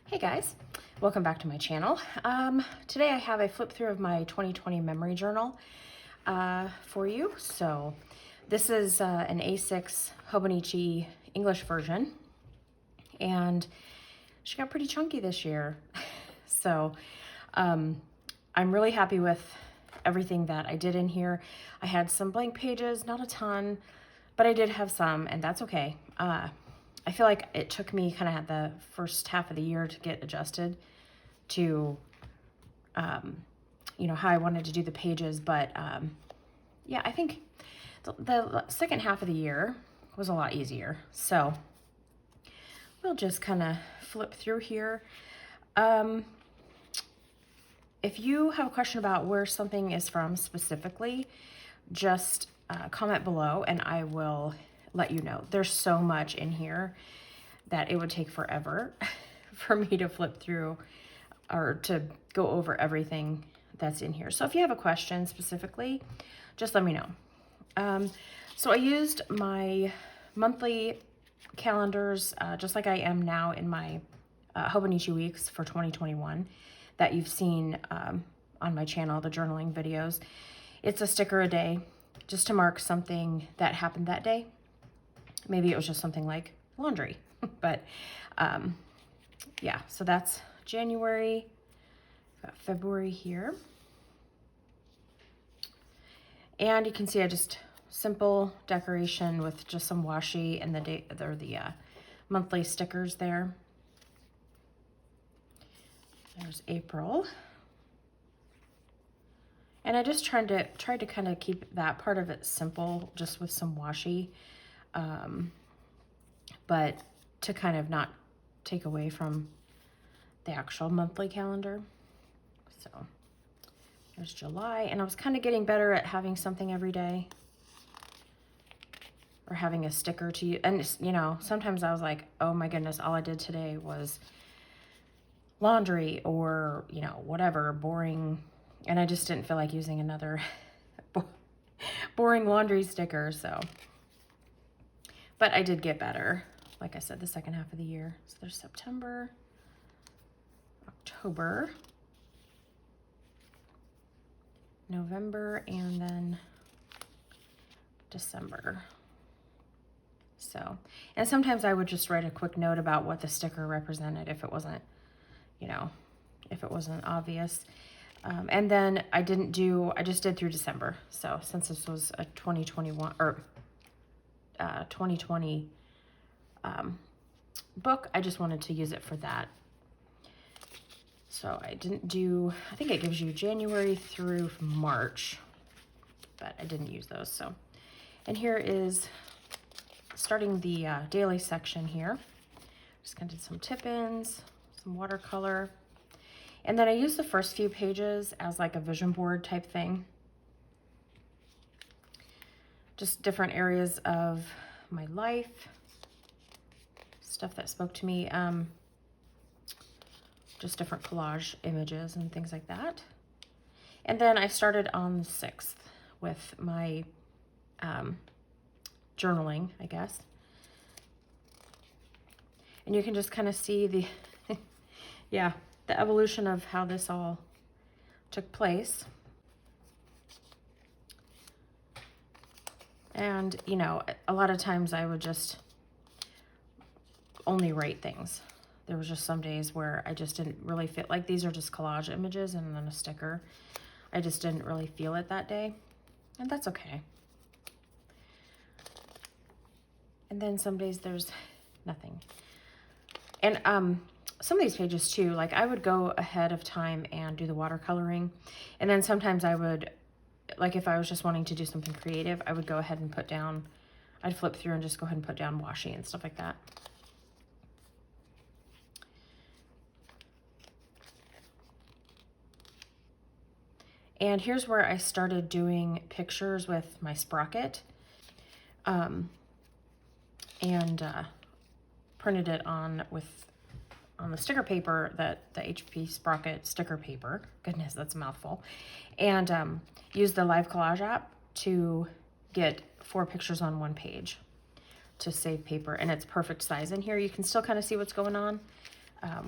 Hey guys, welcome back to my channel. Today I have a flip through of my 2020 memory journal for you. So this is an A6 Hobonichi English version, and she got pretty chunky this year. So I'm really happy with everything that I did in here. I had some blank pages, not a ton, but I did have some, and that's okay. I feel like it took me kind of at the first half of the year to get adjusted to, you know, how I wanted to do the pages. But yeah, I think the second half of the year was a lot easier. So we'll just kind of flip through here. If you have a question about where something is from specifically, just comment below and I will let you know. There's so much in here that it would take forever for me to flip through or to go over everything that's in here. So if you have a question specifically, just let me know. So I used my monthly calendars, just like I am now in my Hobonichi weeks for 2021 that you've seen on my channel, the journaling videos. It's a sticker a day just to mark something that happened that day. Maybe it was just something like laundry, but yeah, so that's January, got February here. And you can see I just simple decoration with just some washi and the monthly stickers there. There's April. And I just tried to kind of keep that part of it simple, just with some washi. But to kind of not take away from the actual monthly calendar. So there's July, and I was kind of getting better at having something every day or having a sticker to use. And you know, sometimes I was like, oh my goodness, all I did today was laundry or, you know, whatever, boring. And I just didn't feel like using another boring laundry sticker, so. But I did get better, like I said, the second half of the year. So there's September, October, November, and then December. So, and sometimes I would just write a quick note about what the sticker represented if it wasn't, you know, if it wasn't obvious. And then I just did through December. So since this was a 2021 or 2020 book, I just wanted to use it for that. So I think it gives you January through March, but I didn't use those. So, and here is starting the daily section here. Just gonna do some tip-ins, some watercolor. And then I used the first few pages as like a vision board type thing. Just different areas of my life, stuff that spoke to me, just different collage images and things like that. And then I started on the 6th with my journaling, I guess. And you can just kind of see the, yeah, the evolution of how this all took place. And, you know, a lot of times I would just only write things. There was just some days where I just didn't really feel like these are just collage images and then a sticker. I just didn't really feel it that day, and that's okay. And then some days there's nothing. And some of these pages too, like I would go ahead of time and do the watercoloring. And then sometimes I would, like if I was just wanting to do something creative, I would go ahead and put down, I'd flip through and just go ahead and put down washi and stuff like that. And here's where I started doing pictures with my sprocket. And printed it on the sticker paper, the HP Sprocket sticker paper. Goodness, that's a mouthful. And use the Live Collage app to get 4 pictures on 1 page to save paper. And it's perfect size in here. You can still kind of see what's going on.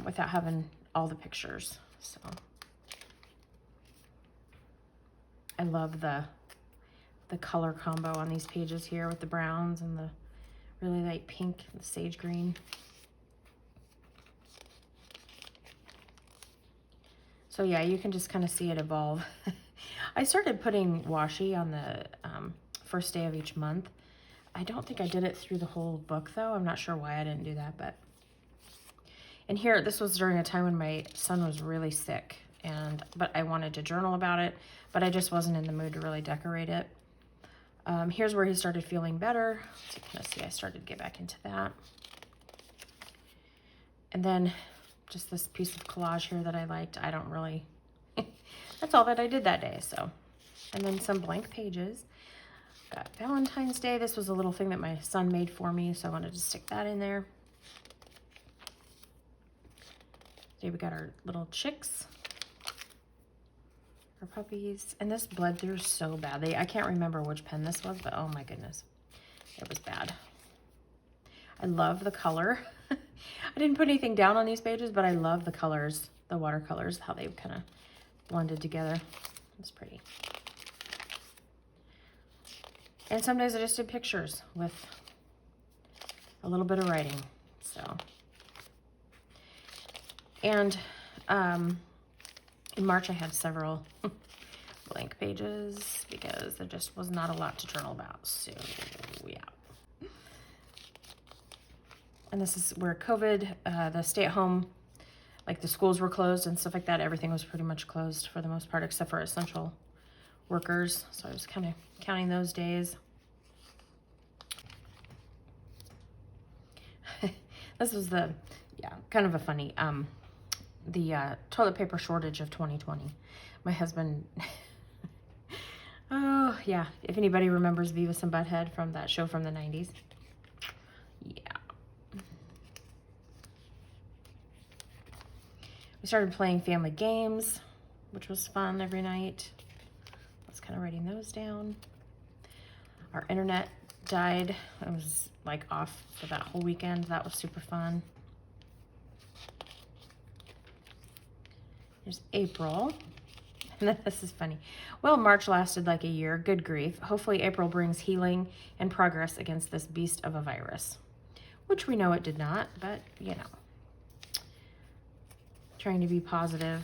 without having all the pictures. So I love the color combo on these pages here with the browns and the really light pink and the sage green. So yeah, you can just kind of see it evolve. I started putting washi on the first day of each month. I don't think I did it through the whole book though. I'm not sure why I didn't do that, but. And here, this was during a time when my son was really sick, but I wanted to journal about it, but I just wasn't in the mood to really decorate it. Here's where he started feeling better. So you can see I started to get back into that. And then just this piece of collage here that I liked. I don't really, that's all that I did that day, so. And then some blank pages. Got Valentine's Day. This was a little thing that my son made for me, so I wanted to stick that in there. Today we got our little chicks, our puppies, and this bled through so badly. I can't remember which pen this was, but oh my goodness, it was bad. I love the color. I didn't put anything down on these pages, but I love the colors, the watercolors, how they kind of blended together. It's pretty. And some days I just did pictures with a little bit of writing, so. And in March I had several blank pages because there just was not a lot to journal about, so yeah. And this is where COVID, the stay-at-home, like the schools were closed and stuff like that. Everything was pretty much closed for the most part, except for essential workers. So I was kind of counting those days. This was the, yeah, kind of a funny, the toilet paper shortage of 2020. My husband, oh yeah, if anybody remembers Beavis and Butthead from that show from the 90s. Yeah. We started playing family games, which was fun every night. I was kind of writing those down. Our internet died. It was like off for that whole weekend. That was super fun. There's April. And then this is funny. Well, March lasted like a year. Good grief. Hopefully April brings healing and progress against this beast of a virus. Which we know it did not, but you know. Trying to be positive.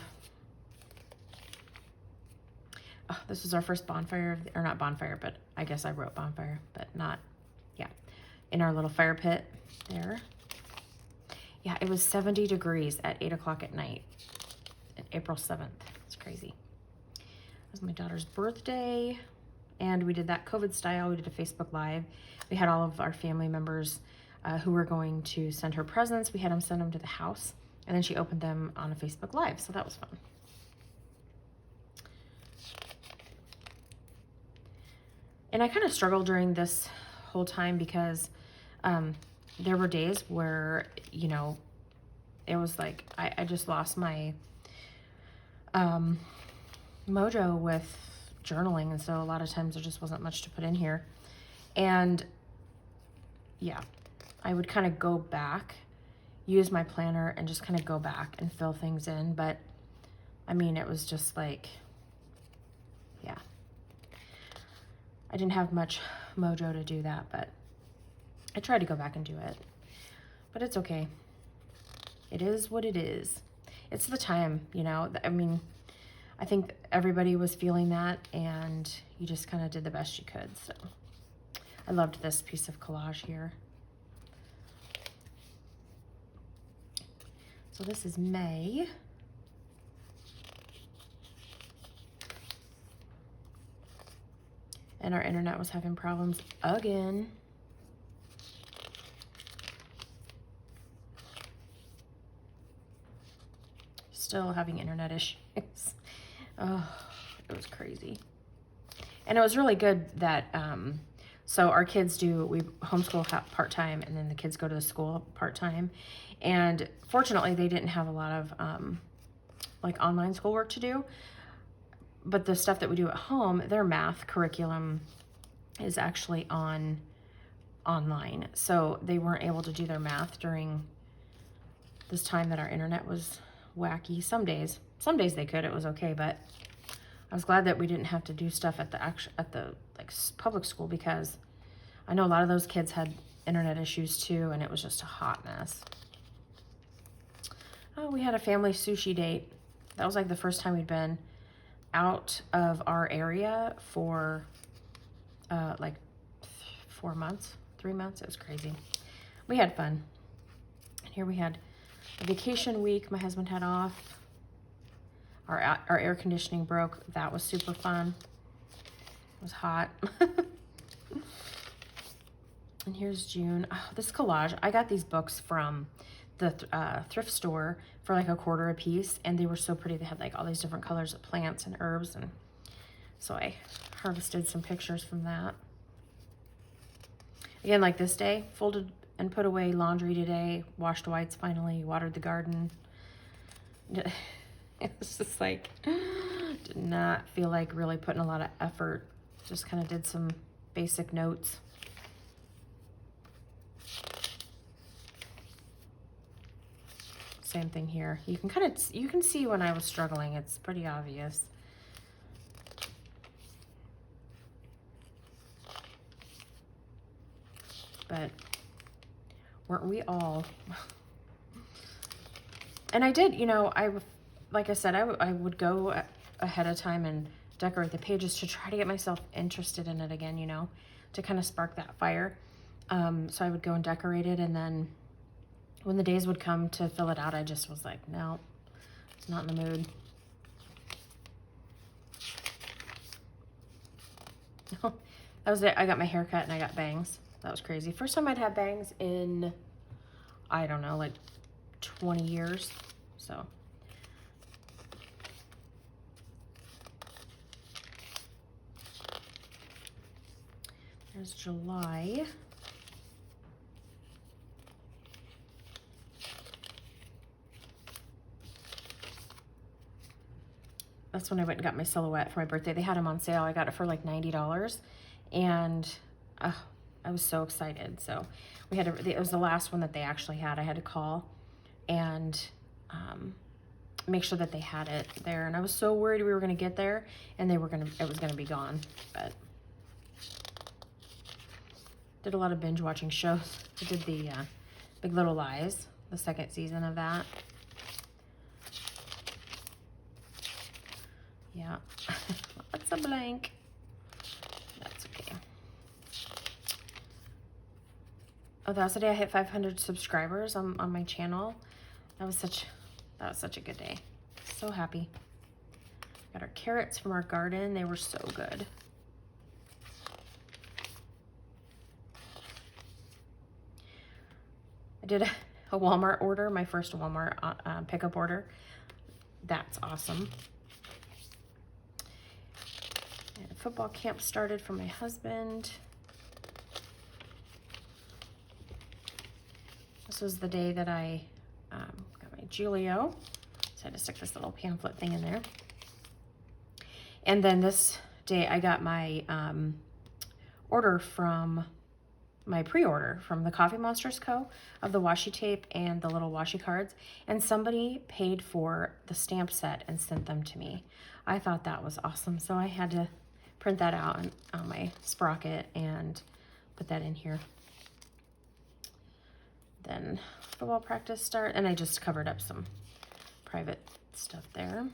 Oh, this was our first bonfire, or not bonfire, but I guess I wrote bonfire, but not, yeah. In our little fire pit there. Yeah, it was 70 degrees at 8 o'clock at night, April 7th. It's crazy. It was my daughter's birthday, and we did that COVID style. We did a Facebook Live. We had all of our family members who were going to send her presents. We had them send them to the house. And then she opened them on a Facebook Live, so that was fun. And I kind of struggled during this whole time because there were days where, you know, it was like I just lost my mojo with journaling, and so a lot of times there just wasn't much to put in here. And yeah, I would kind of go back, use my planner and just kind of go back and fill things in. But I mean, it was just like, yeah, I didn't have much mojo to do that, but I tried to go back and do it, but it's okay. It is what it is. It's the time, you know. I mean, I think everybody was feeling that, and you just kind of did the best you could. So I loved this piece of collage here. So this is May. And our internet was having problems again. Still having internet issues. Oh, it was crazy. And it was really good that, so our kids we homeschool part-time, and then the kids go to the school part-time. And fortunately, they didn't have a lot of like online schoolwork to do. But the stuff that we do at home, their math curriculum is actually online. So they weren't able to do their math during this time that our internet was wacky. Some days they could, it was okay, but I was glad that we didn't have to do stuff at the like public school, because I know a lot of those kids had internet issues too, and it was just a hot mess. Oh, we had a family sushi date. That was like the first time we'd been out of our area for like 4 months, 3 months. It was crazy. We had fun. And here we had a vacation week my husband had off. Our air conditioning broke. That was super fun. It was hot. And here's June. Oh, this collage. I got these books from the thrift store for like $1/4 a piece, and they were so pretty. They had like all these different colors of plants and herbs, and so I harvested some pictures from that. Again, like this day, folded and put away laundry today, washed whites finally, watered the garden. It was just like, did not feel like really putting a lot of effort. Just kind of did some basic notes. Same thing here. You can see when I was struggling. It's pretty obvious. But weren't we all? And I did, like I said, I would go ahead of time and decorate the pages to try to get myself interested in it again, to kind of spark that fire. So I would go and decorate it, and then when the days would come to fill it out, I just was like, no, it's not in the mood. That was it. I got my hair cut and I got bangs. That was crazy. First time I'd had bangs in, I don't know, like 20 years. So there's July. That's when I went and got my silhouette for my birthday. They had them on sale. I got it for like $90, and I was so excited. So we had to, it was the last one that they actually had. I had to call and make sure that they had it there. And I was so worried we were going to get there and it was going to be gone. But did a lot of binge watching shows. I did the Big Little Lies, the second season of that. Yeah, that's a blank. That's okay. Oh, that was the day I hit 500 subscribers on my channel. That was such a good day. So happy. Got our carrots from our garden. They were so good. I did a Walmart order, my first Walmart pickup order. That's awesome. And football camp started for my husband. This was the day that I got my Julio. So I had to stick this little pamphlet thing in there. And then this day I got my order from my pre-order from the Coffee Monsters Co. of the washi tape and the little washi cards. And somebody paid for the stamp set and sent them to me. I thought that was awesome. So I had to print that out on my sprocket and put that in here. Then football practice start, and I just covered up some private stuff there.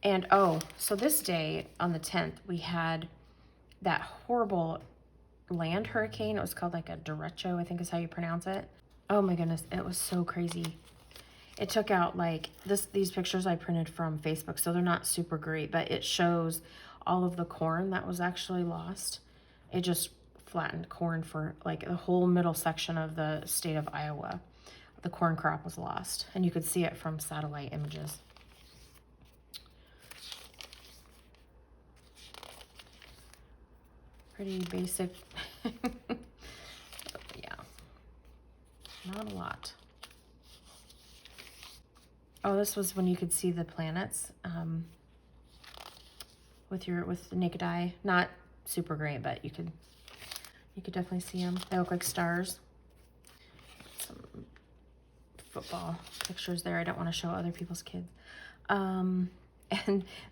And oh, so this day on the 10th, we had that horrible land hurricane. It was called like a derecho, I think is how you pronounce it. Oh my goodness, it was so crazy. It took out like these pictures I printed from Facebook, so they're not super great, but it shows all of the corn that was actually lost. It just flattened corn for like the whole middle section of the state of Iowa. The corn crop was lost, and you could see it from satellite images. Pretty basic. Yeah, not a lot. Oh, this was when you could see the planets with the naked eye. Not super great, but you could definitely see them. They look like stars. Some football pictures there. I don't want to show other people's kids. And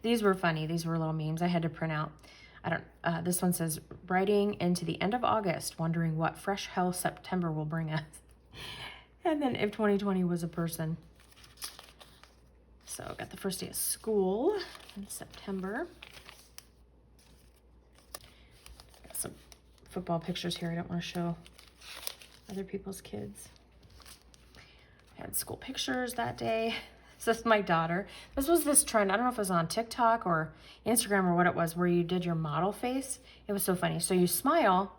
these were funny. These were little memes I had to print out. This one says, writing into the end of August, wondering what fresh hell September will bring us. And then if 2020 was a person. So got the first day of school in September. Got some football pictures here. I don't want to show other people's kids. I had school pictures that day. This is my daughter. This was this trend. I don't know if it was on TikTok or Instagram or what it was, where you did your model face. It was so funny. So you smile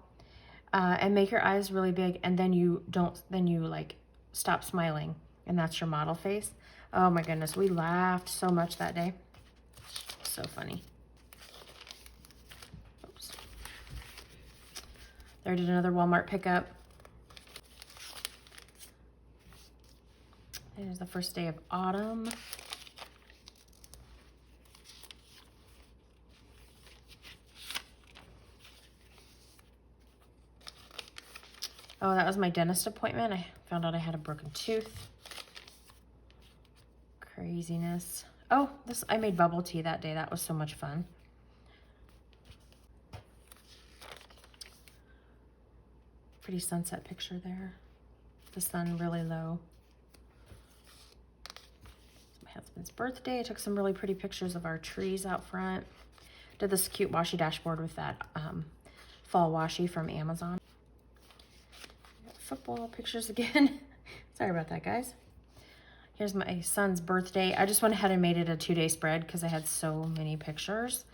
and make your eyes really big, and then you like stop smiling, and that's your model face. Oh my goodness, we laughed so much that day. So funny. Oops. There, I did another Walmart pickup. It is the first day of autumn. Oh, that was my dentist appointment. I found out I had a broken tooth. Craziness. Oh, I made bubble tea that day. That was so much fun. Pretty sunset picture there. The sun really low. My husband's birthday. I took some really pretty pictures of our trees out front. Did this cute washi dashboard with that fall washi from Amazon. Football pictures again. Sorry about that, guys. Here's my son's birthday. I just went ahead and made it a 2-day spread because I had so many pictures.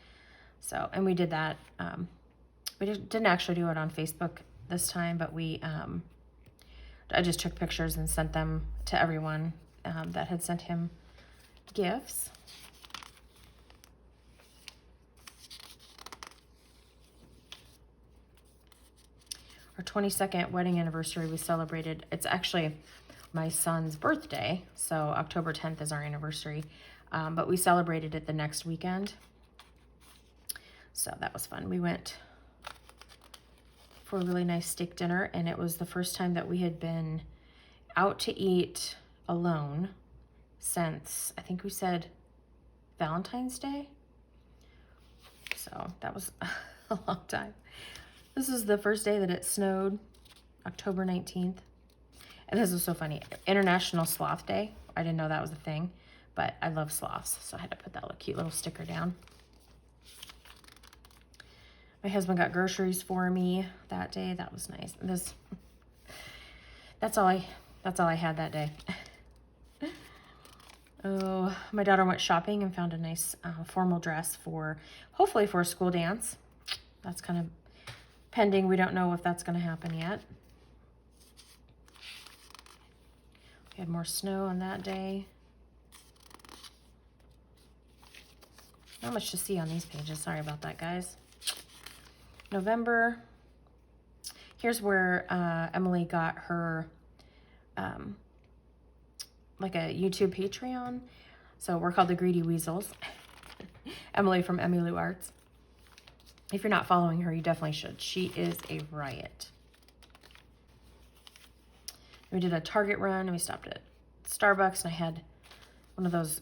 So, and we did that. We didn't actually do it on Facebook this time, but I just took pictures and sent them to everyone that had sent him gifts. Our 22nd wedding anniversary we celebrated. It's actually my son's birthday, so October 10th is our anniversary, but we celebrated it the next weekend, so that was fun. We went for a really nice steak dinner, and it was the first time that we had been out to eat alone since, I think we said Valentine's Day, so that was a long time. This is the first day that it snowed, October 19th. And this was so funny. International Sloth Day. I didn't know that was a thing, but I love sloths, so I had to put that cute little sticker down. My husband got groceries for me that day. That was nice. That's all I had that day. Oh, my daughter went shopping and found a nice formal dress hopefully for a school dance. That's kind of pending. We don't know if that's going to happen yet. We had more snow on that day. Not much to see on these pages. Sorry about that, guys. November. Here's where Emily got her like a YouTube Patreon. So we're called the Greedy Weasels. Emily from Emmylou Arts. If you're not following her, you definitely should. She is a riot. We did a Target run, and we stopped at Starbucks, and I had one of those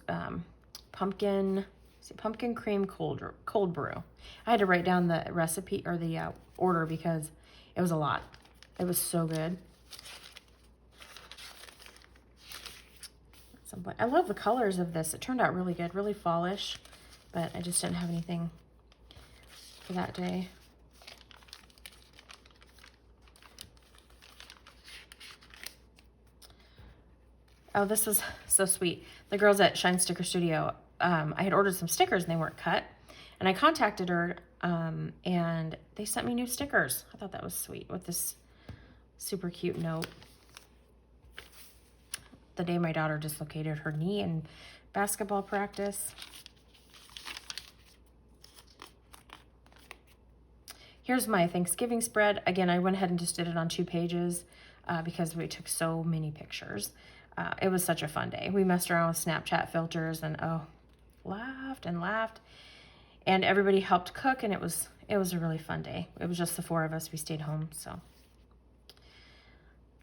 pumpkin cream cold brew. I had to write down the recipe or the order because it was a lot. It was so good. I love the colors of this. It turned out really good, really fallish, but I just didn't have anything for that day. Oh, this was so sweet. The girls at Shine Sticker Studio, I had ordered some stickers and they weren't cut. And I contacted her and they sent me new stickers. I thought that was sweet with this super cute note. The day my daughter dislocated her knee in basketball practice. Here's my Thanksgiving spread. Again, I went ahead and just did it on 2 pages because we took so many pictures. It was such a fun day. We messed around with Snapchat filters and laughed and laughed. And everybody helped cook, and it was a really fun day. It was just the 4 of us. We stayed home, so.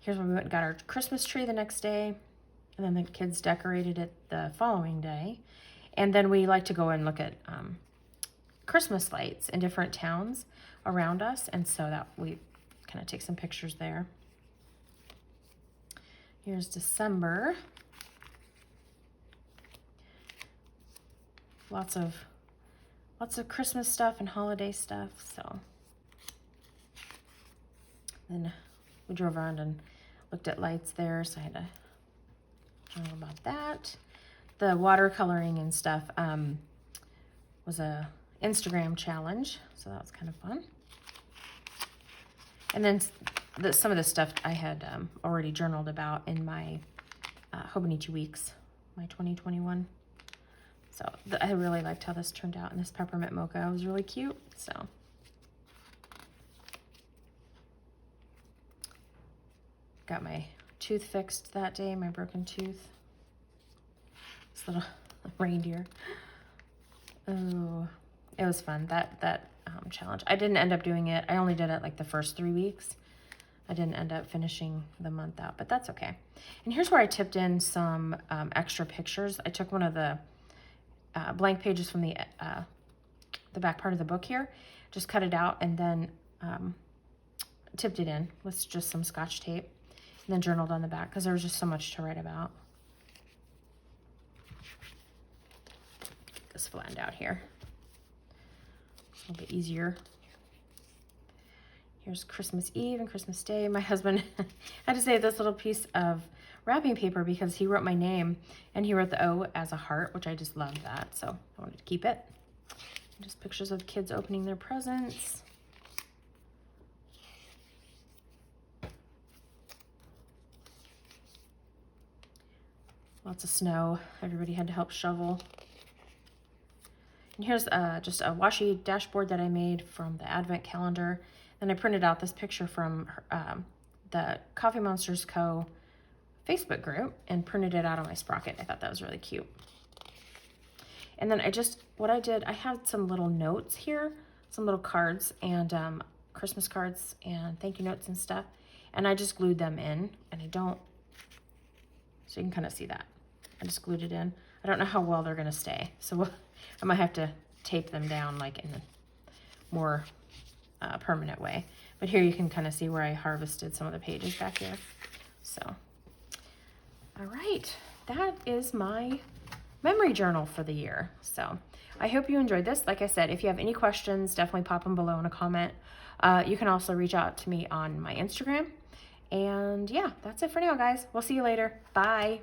Here's where we went and got our Christmas tree the next day. And then the kids decorated it the following day. And then we like to go and look at Christmas lights in different towns around us. And so that we kind of take some pictures there. Here's December. Lots of Christmas stuff and holiday stuff. So then we drove around and looked at lights there. So I had to journal about that. The watercoloring and stuff was a Instagram challenge. So that was kind of fun. And then some of the stuff I had already journaled about in my Hobonichi Weeks, my 2021. So I really liked how this turned out, and this peppermint mocha was really cute. So got my tooth fixed that day, my broken tooth. This little reindeer. Oh, it was fun. That challenge. I didn't end up doing it. I only did it like the first 3 weeks. I didn't end up finishing the month out, but that's okay. And here's where I tipped in some extra pictures. I took one of the blank pages from the back part of the book here, just cut it out and then tipped it in with just some Scotch tape, and then journaled on the back because there was just so much to write about. Get this flattened out here. A little bit easier. Here's Christmas Eve and Christmas Day. My husband had to save this little piece of wrapping paper because he wrote my name and he wrote the O as a heart, which I just loved that. So I wanted to keep it. Just pictures of kids opening their presents. Lots of snow. Everybody had to help shovel. And here's just a washi dashboard that I made from the Advent calendar. And I printed out this picture from the Coffee Monsters Co. Facebook group and printed it out on my sprocket. I thought that was really cute. And then what I did, I had some little notes here, some little cards and Christmas cards and thank you notes and stuff. And I just glued them in, and so you can kind of see that. I just glued it in. I don't know how well they're gonna stay. So I might have to tape them down like in a more permanent way. But here you can kind of see where I harvested some of the pages back here. So, all right, that is my memory journal for the year. So I hope you enjoyed this. Like I said, if you have any questions, definitely pop them below in a comment. You can also reach out to me on my Instagram. And yeah, that's it for now, guys. We'll see you later. Bye.